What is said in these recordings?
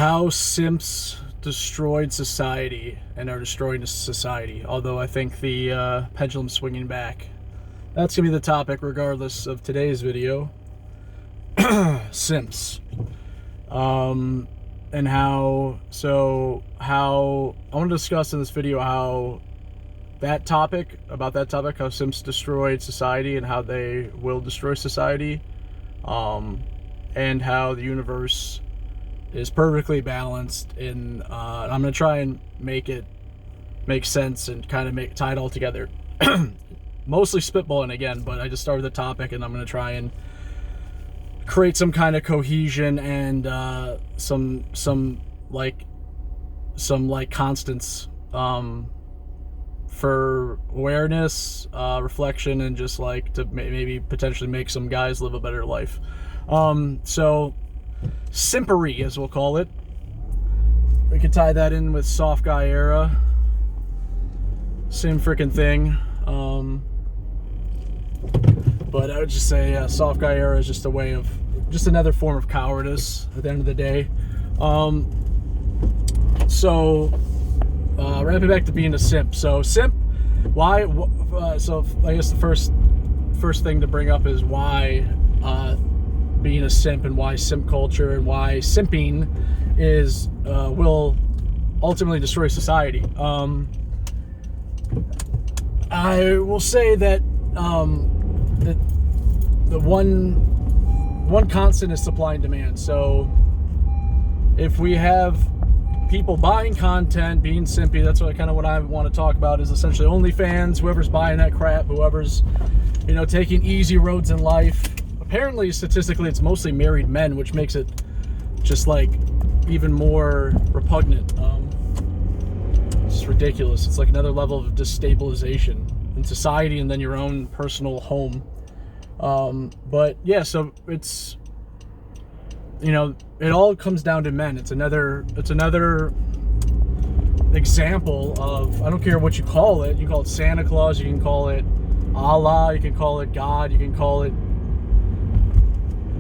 how simps destroyed society and are destroying society. Although I think the pendulum's swinging back. That's going to be the topic regardless of today's video. Simps. And how I want to discuss in this video how how simps destroyed society and how they will destroy society, and how the universe is perfectly balanced in I'm going to try and make it make sense and kind of tie it all together. Mostly spitballing again, but I just started the topic and I'm going to try and create some kind of cohesion and some constants for awareness, reflection, and just like to maybe potentially make some guys live a better life. So simpery, as we'll call it. We could tie that in with soft guy era. Same freaking thing. But I would just say soft guy era is just another form of cowardice at the end of the day. Wrapping back to being a simp. So simp, why? So I guess the first thing to bring up is why being a simp and why simp culture and why simping will ultimately destroy society. I will say that the one constant is supply and demand. So if we have people buying content, being simpy, that's what I want to talk about, is essentially OnlyFans, whoever's buying that crap, whoever's taking easy roads in life. Apparently, statistically, it's mostly married men, which makes it just like even more repugnant. It's ridiculous. It's like another level of destabilization in society and then your own personal home. But yeah, so it's, it all comes down to men. It's another example of, I don't care what you call it. You call it Santa Claus, you can call it Allah, you can call it God, you can call it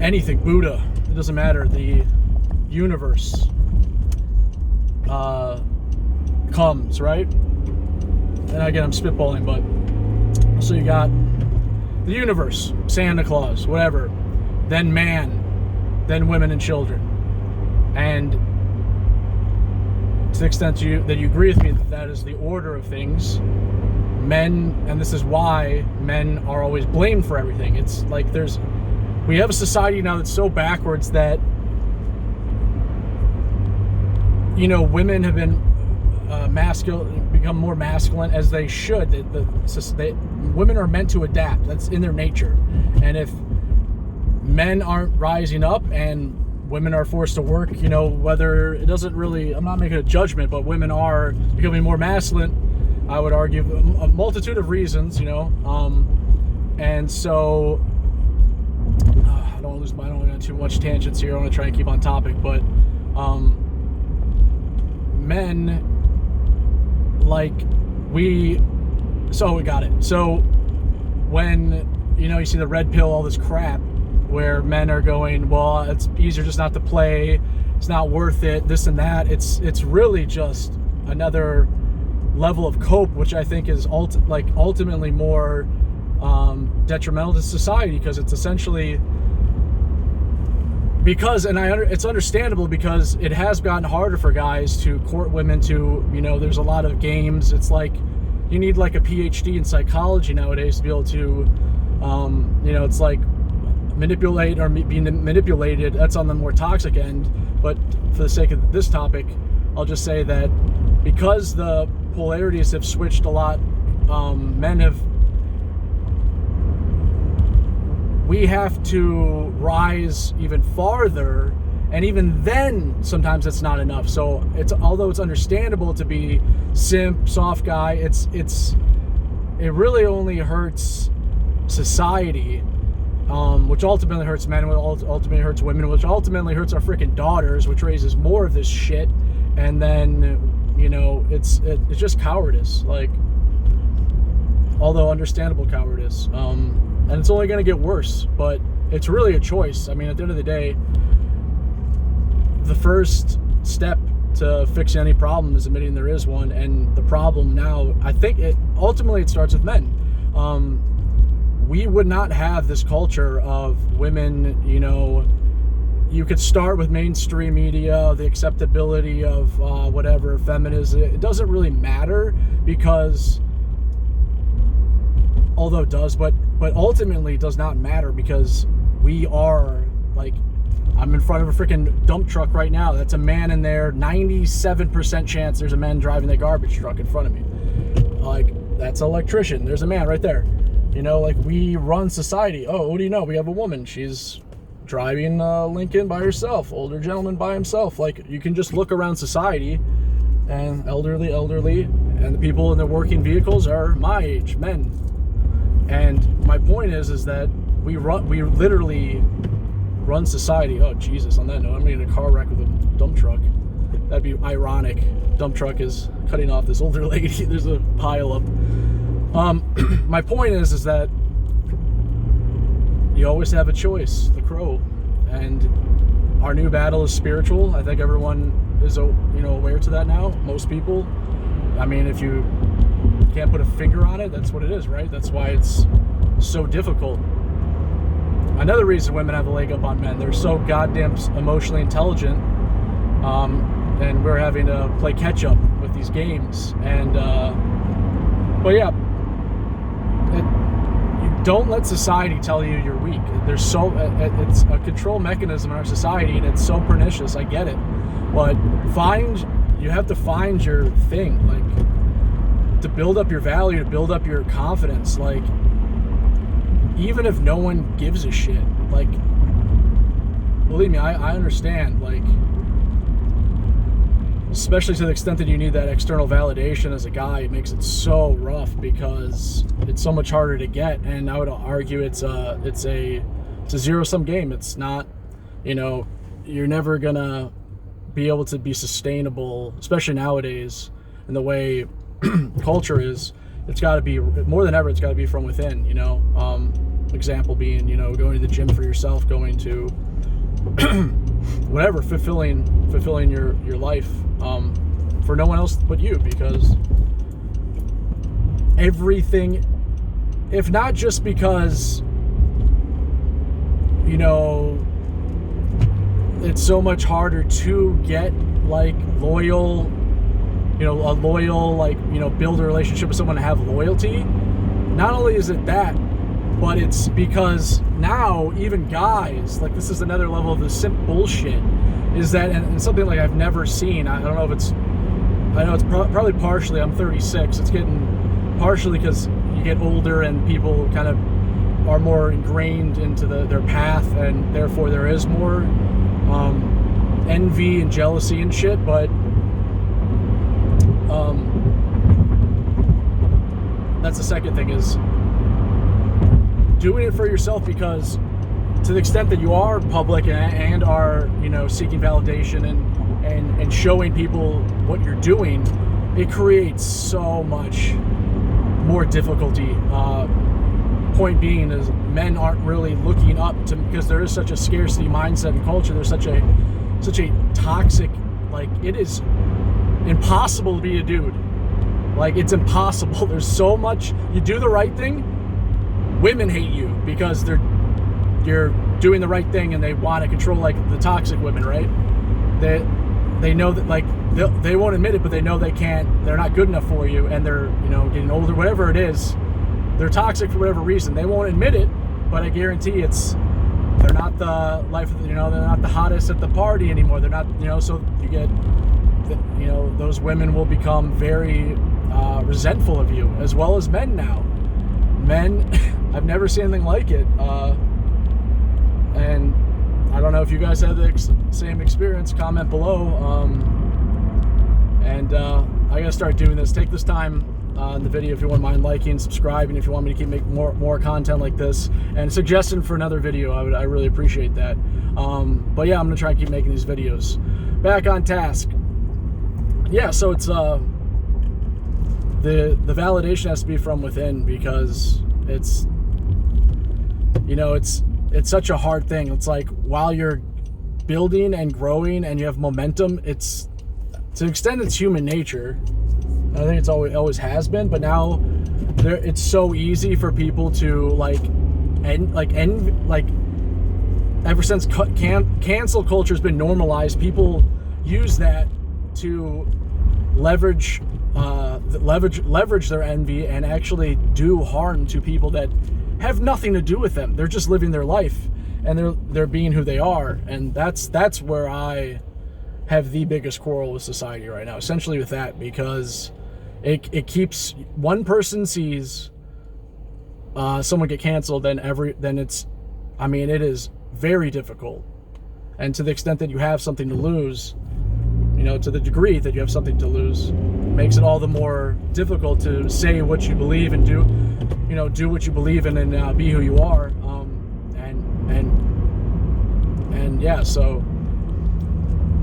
anything, Buddha. It doesn't matter. The universe comes, right? And again, I'm spitballing, but so you got the universe, Santa Claus, whatever, then man, then women and children. And to the extent that you agree with me that is the order of things, men, and this is why men are always blamed for everything. It's like we have a society now that's so backwards that women have been become more masculine, as they should. Women are meant to adapt. That's in their nature. And if men aren't rising up and women are forced to work, whether it doesn't really, I'm not making a judgment, but women are becoming more masculine, I would argue, a multitude of reasons, and so I don't want to go too much tangents here. I want to try and keep on topic, but men, we got it. So when you see the red pill, all this crap where men are going, well, it's easier just not to play, it's not worth it, this and that. It's really just another level of cope, which I think is ultimately more detrimental to society, because it's essentially it's understandable, because it has gotten harder for guys to court women. There's a lot of games. It's like you need like a PhD in psychology nowadays to be able to it's like manipulate or being manipulated. That's on the more toxic end. But for the sake of this topic, I'll just say that because the polarities have switched a lot, we have to rise even farther, and even then sometimes it's not enough. So although it's understandable to be simp, soft guy, it really only hurts society, which ultimately hurts men, which ultimately hurts women, which ultimately hurts our freaking daughters, which raises more of this shit. And then it's just cowardice, although understandable cowardice. And it's only going to get worse, but it's really a choice. I mean, at the end of the day, the first step to fix any problem is admitting there is one. And the problem now, I think ultimately it starts with men. We would not have this culture of women, you know. You could start with mainstream media, the acceptability of whatever, feminism. It doesn't really matter because, although it does, but ultimately it does not matter because we are, like, I'm in front of a freaking dump truck right now. That's a man in there. 97% chance there's a man driving the garbage truck in front of me. Like, that's an electrician. There's a man right there. You know, like, we run society. Oh, what do you know? We have a woman. She's driving Lincoln by herself, older gentleman by himself. Like, you can just look around society, and elderly, and the people in the working vehicles are my age, men. And my point is that we literally run society. Oh, Jesus, on that note, I'm getting in a car wreck with a dump truck. That'd be ironic. Dump truck is cutting off this older lady. There's a pile up. My point is that you always have a choice, the crow, and our new battle is spiritual. I think everyone is, aware to that now. Most people. I mean, if you can't put a finger on it, that's what it is, right? That's why it's so difficult. Another reason women have a leg up on men, they're so goddamn emotionally intelligent, and we're having to play catch up with these games. And but yeah. Don't let society tell you you're weak. It's a control mechanism in our society, and it's so pernicious. I get it, but you have to find your thing, like, to build up your value, to build up your confidence. Like, even if no one gives a shit, like, believe me, I understand. Like, especially to the extent that you need that external validation as a guy, it makes it so rough because it's so much harder to get. And I would argue it's a zero-sum game. It's not, you're never gonna be able to be sustainable, especially nowadays in the way culture is. It's got to be, more than ever, it's got to be from within. Example being, going to the gym for yourself, going to whatever, fulfilling your life for no one else but you, because everything, if not just because it's so much harder to get, like, loyal, build a relationship with someone to have loyalty. Not only is it that, but it's because now even guys, like, this is another level of the simp bullshit, is that, and something like I've never seen. I don't know if it's, I know it's probably partially, I'm 36, it's getting partially because you get older and people kind of are more ingrained into their path, and therefore there is more envy and jealousy and shit. But that's the second thing, is doing it for yourself, because to the extent that you are public and are, seeking validation and showing people what you're doing, it creates so much more difficulty. Point being is men aren't really looking up to, because there is such a scarcity mindset in culture. There's such a toxic, like, it is impossible to be a dude. Like, it's impossible. There's so much, you do the right thing, women hate you because you're doing the right thing, and they want to control, like the toxic women, right? They know that, like, they won't admit it, but they know they can't, they're not good enough for you, and they're, getting older, whatever it is. They're toxic for whatever reason. They won't admit it, but I guarantee they're not the life, they're not the hottest at the party anymore. They're not, so you get, those women will become very resentful of you, as well as men now. Men, I've never seen anything like it. And I don't know if you guys had the same experience. Comment below. I gotta start doing this. Take this time in the video if you wouldn't mind liking, subscribing if you want me to keep making more content like this, and suggesting for another video. I really appreciate that. But yeah, I'm gonna try and keep making these videos. Back on task. Yeah, so it's the validation has to be from within, because it's it's such a hard thing. It's like, while you're building and growing and you have momentum, it's, to an extent, it's human nature. I think it's always has been, but now it's so easy for people to ever since cancel culture has been normalized, people use that to leverage their envy and actually do harm to people that have nothing to do with them. They're just living their life and they're being who they are, and that's where I have the biggest quarrel with society right now, essentially with that, because it keeps, one person sees someone get canceled, then it's, I mean, it is very difficult. And to the extent that you have something to lose, you know, to the degree that you have something to lose, makes it all the more difficult to say what you believe and do what you believe in and be who you are. And yeah, so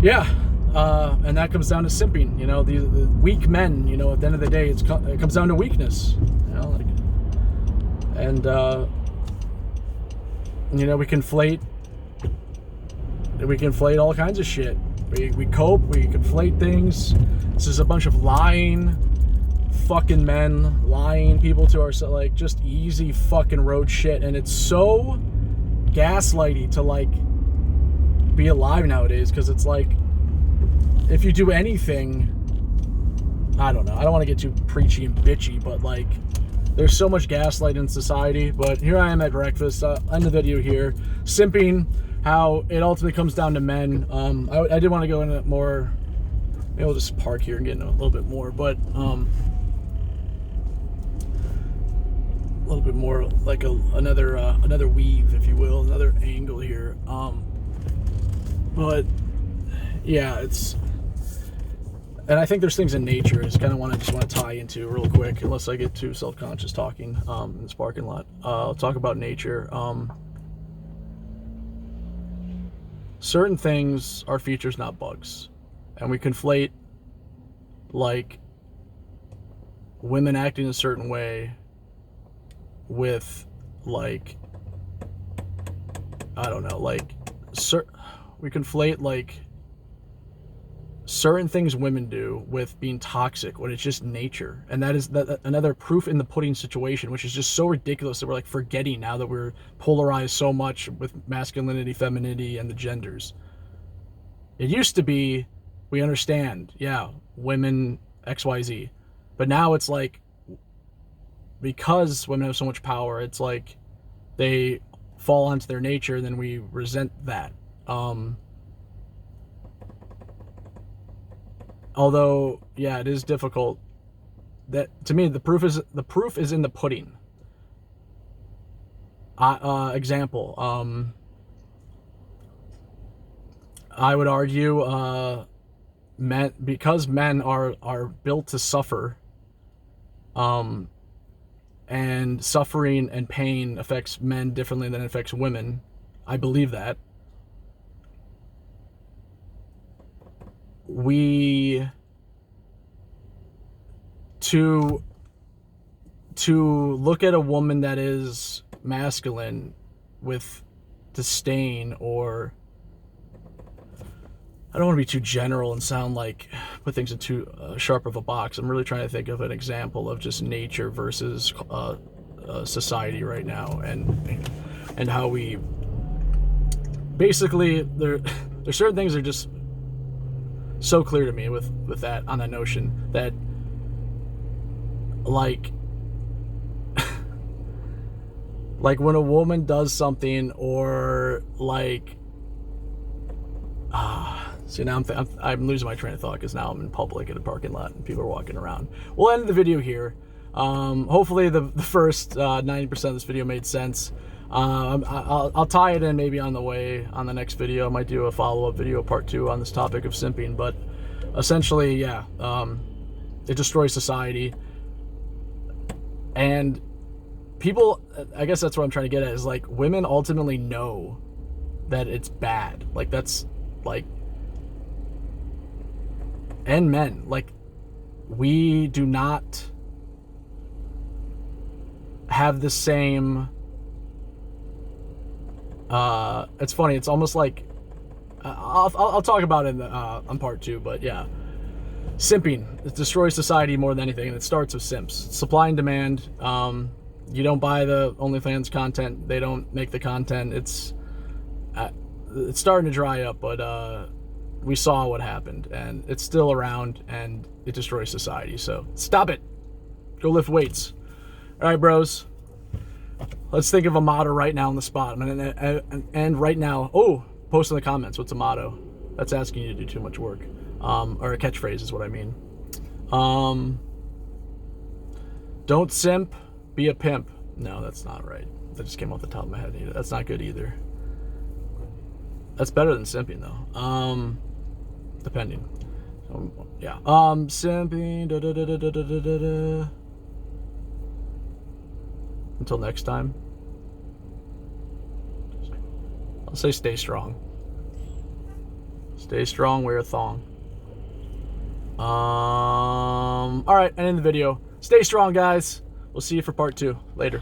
yeah, and that comes down to simping. You know, the weak men. You know, at the end of the day, it comes down to weakness. You know, and you know, we conflate all kinds of shit. We cope, we conflate things. This is a bunch of lying fucking men, lying people to ourselves, like just easy fucking road shit. And it's so gaslighty to like be alive nowadays, because it's like, if you do anything, I don't know, I don't want to get too preachy and bitchy, but like, there's so much gaslight in society. But here I am at breakfast, end the video here, simping, how it ultimately comes down to men. I did want to go into more, maybe we'll just park here and get into a little bit more, but a little bit more like another weave, if you will, another angle here. But yeah, it's, and I think there's things in nature I just want to tie into real quick, unless I get too self-conscious talking in this parking lot. I'll talk about nature. Certain things are features, not bugs. And we conflate, like, women acting a certain way with, like, I don't know, like, we conflate, like, certain things women do with being toxic when it's just nature. And that is another proof in the pudding situation, which is just so ridiculous that we're like forgetting now that we're polarized so much with masculinity, femininity, and the genders. It used to be, we understand, yeah, women XYZ, but now it's like, because women have so much power, it's like they fall onto their nature, and then we resent that. Although, yeah, it is difficult. That, to me, the proof is in the pudding. Example. I would argue, because men are built to suffer, and suffering and pain affects men differently than it affects women. I believe that. To look at a woman that is masculine with disdain, or, I don't want to be too general and sound like put things in too sharp of a box. I'm really trying to think of an example of just nature versus society right now, and how we basically, there's certain things that are just so clear to me with that, on that notion, that like like when a woman does something, or like see, now I'm losing my train of thought, because now I'm in public at a parking lot and people are walking around. We'll end the video here. Hopefully the first 90% of this video made sense. I'll tie it in maybe on the next video. I might do a follow-up video, part 2, on this topic of simping. But essentially, yeah, it destroys society. And people, I guess that's what I'm trying to get at, is like, women ultimately know that it's bad. Like, that's like, and men, like, we do not have the same, it's funny, it's almost like I'll talk about it in the, on part 2, but yeah. Simping. It destroys society more than anything, and it starts with simps. Supply and demand. You don't buy the OnlyFans content. They don't make the content. It's starting to dry up, but we saw what happened, and it's still around, and it destroys society. So stop it. Go lift weights. All right, bros. Let's think of a motto right now on the spot. I'm gonna end right now. Oh, post in the comments. What's a motto? That's asking you to do too much work. Or a catchphrase is what I mean. Don't simp, be a pimp. No, that's not right. That just came off the top of my head. That's not good either. That's better than simping though. Depending. Yeah. Simping. Da, da, da, da, da, da, da, da. Until next time. I'll say stay strong. Stay strong, wear a thong. Alright, and in the video. Stay strong, guys. We'll see you for part 2 later.